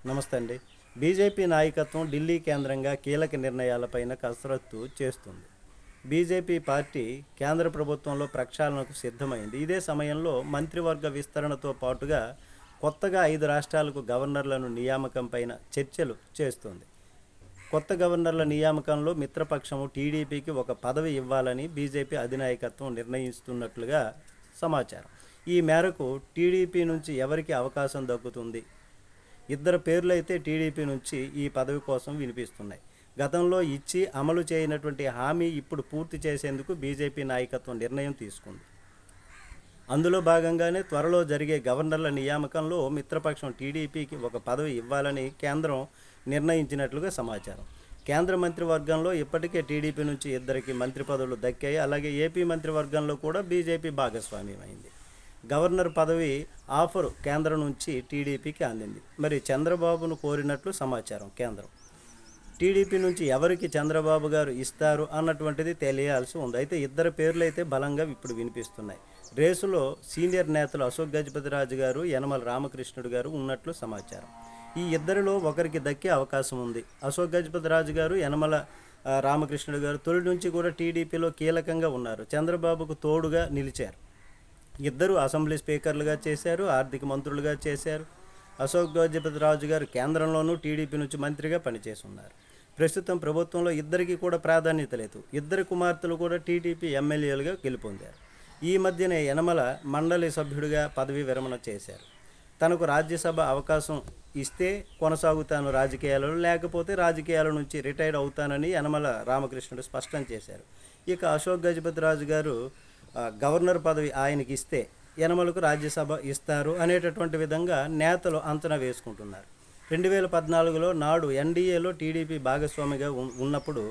నమస్తే అండి. బీజేపీ నాయకత్వం ఢిల్లీ కేంద్రంగా కీలక నిర్ణయాలపైన కసరత్తు చేస్తుంది. బీజేపీ పార్టీ కేంద్ర ప్రభుత్వంలో ప్రక్షాళనకు సిద్ధమైంది. ఇదే సమయంలో మంత్రివర్గ విస్తరణతో పాటుగా కొత్తగా 5 రాష్ట్రాలకు గవర్నర్లను నియామకం పైన చర్చలు చేస్తుంది. కొత్త గవర్నర్ల నియామకంలో మిత్రపక్షము టీడీపీకి ఒక పదవి ఇవ్వాలని బీజేపీ అధినాయకత్వం నిర్ణయిస్తున్నట్లుగా సమాచారం. ఈ మేరకు టీడీపీ నుంచి ఎవరికి అవకాశం దక్కుతుంది? ఇద్దరు పేర్లు అయితే టీడీపీ నుంచి ఈ పదవి కోసం వినిపిస్తున్నాయి. గతంలో ఇచ్చి అమలు చేయనటువంటి హామీ ఇప్పుడు పూర్తి చేసేందుకు బీజేపీ నాయకత్వం నిర్ణయం తీసుకుంది. అందులో భాగంగానే త్వరలో జరిగే గవర్నర్ల నియామకంలో మిత్రపక్షం టీడీపీకి ఒక పదవి ఇవ్వాలని కేంద్రం నిర్ణయించినట్లుగా సమాచారం. కేంద్ర మంత్రివర్గంలో ఇప్పటికే టీడీపీ నుంచి 2 మంత్రి పదవులు దక్కాయి. అలాగే ఏపీ మంత్రివర్గంలో కూడా బీజేపీ భాగస్వామ్యమైంది. గవర్నర్ పదవి ఆఫరు కేంద్రం నుంచి టీడీపీకి అందింది. మరి చంద్రబాబును కోరినట్లు సమాచారం. కేంద్రం టీడీపీ నుంచి ఎవరికి చంద్రబాబు గారు ఇస్తారు అన్నటువంటిది తెలియాల్సి ఉంది. అయితే ఇద్దరు పేర్లు అయితే బలంగా ఇప్పుడు వినిపిస్తున్నాయి. రేసులో సీనియర్ నేతలు అశోక్ గజపతిరాజు గారు, యనమల రామకృష్ణుడు గారు ఉన్నట్లు సమాచారం. ఈ ఇద్దరిలో ఒకరికి దక్కే అవకాశం ఉంది. అశోక్ గజపతిరాజు గారు, యనమల రామకృష్ణుడు గారు తొలి నుంచి కూడా టీడీపీలో కీలకంగా ఉన్నారు. చంద్రబాబుకు తోడుగా నిలిచారు. ఇద్దరు అసెంబ్లీ స్పీకర్లుగా చేశారు, ఆర్థిక మంత్రులుగా చేశారు. అశోక్ గజపతిరాజు గారు కేంద్రంలోనూ టీడీపీ నుంచి మంత్రిగా పనిచేస్తున్నారు. ప్రస్తుతం ప్రభుత్వంలో ఇద్దరికి కూడా ప్రాధాన్యత లేదు. ఇద్దరు కుమార్తెలు కూడా టీడీపీ ఎమ్మెల్యేలుగా గెలుపొందారు. ఈ మధ్యనే యనమల మండలి సభ్యుడిగా పదవీ విరమణ చేశారు. తనకు రాజ్యసభ అవకాశం ఇస్తే కొనసాగుతాను రాజకీయాలలో, లేకపోతే రాజకీయాల నుంచి రిటైర్ అవుతానని యనమల రామకృష్ణుడు స్పష్టం చేశారు. ఇక అశోక్ గజపతిరాజు గారు గవర్నర్ పదవి ఆయనకి ఇస్తే యనమలకు రాజ్యసభ ఇస్తారు అనేటటువంటి విధంగా నేతలు అంచనా వేసుకుంటున్నారు. 2014లో నాడు ఎన్డీఏలో టీడీపీ భాగస్వామిగా ఉన్నప్పుడు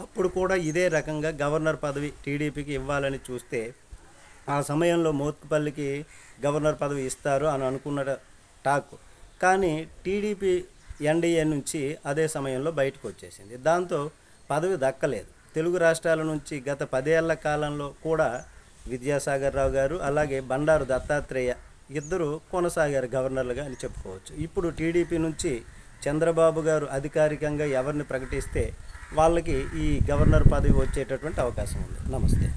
అప్పుడు కూడా ఇదే రకంగా గవర్నర్ పదవి టీడీపీకి ఇవ్వాలని చూస్తే ఆ సమయంలో మోత్కుపల్లికి గవర్నర్ పదవి ఇస్తారు అని అనుకున్న టాక్. కానీ టీడీపీ ఎన్డీఏ నుంచి అదే సమయంలో బయటకు వచ్చేసింది. దాంతో పదవి దక్కలేదు. తెలుగు రాష్ట్రాల నుంచి గత 10 ఏళ్ల కాలంలో కూడా విద్యాసాగర్ రావు గారు, అలాగే బండారు దత్తాత్రేయ ఇద్దరు కొనసాగారు గవర్నర్లుగా అని చెప్పుకోవచ్చు. ఇప్పుడు టీడీపీ నుంచి చంద్రబాబు గారు అధికారికంగా ఎవరిని ప్రకటిస్తే వాళ్ళకి ఈ గవర్నర్ పదవి వచ్చేటటువంటి అవకాశం ఉంది. నమస్తే.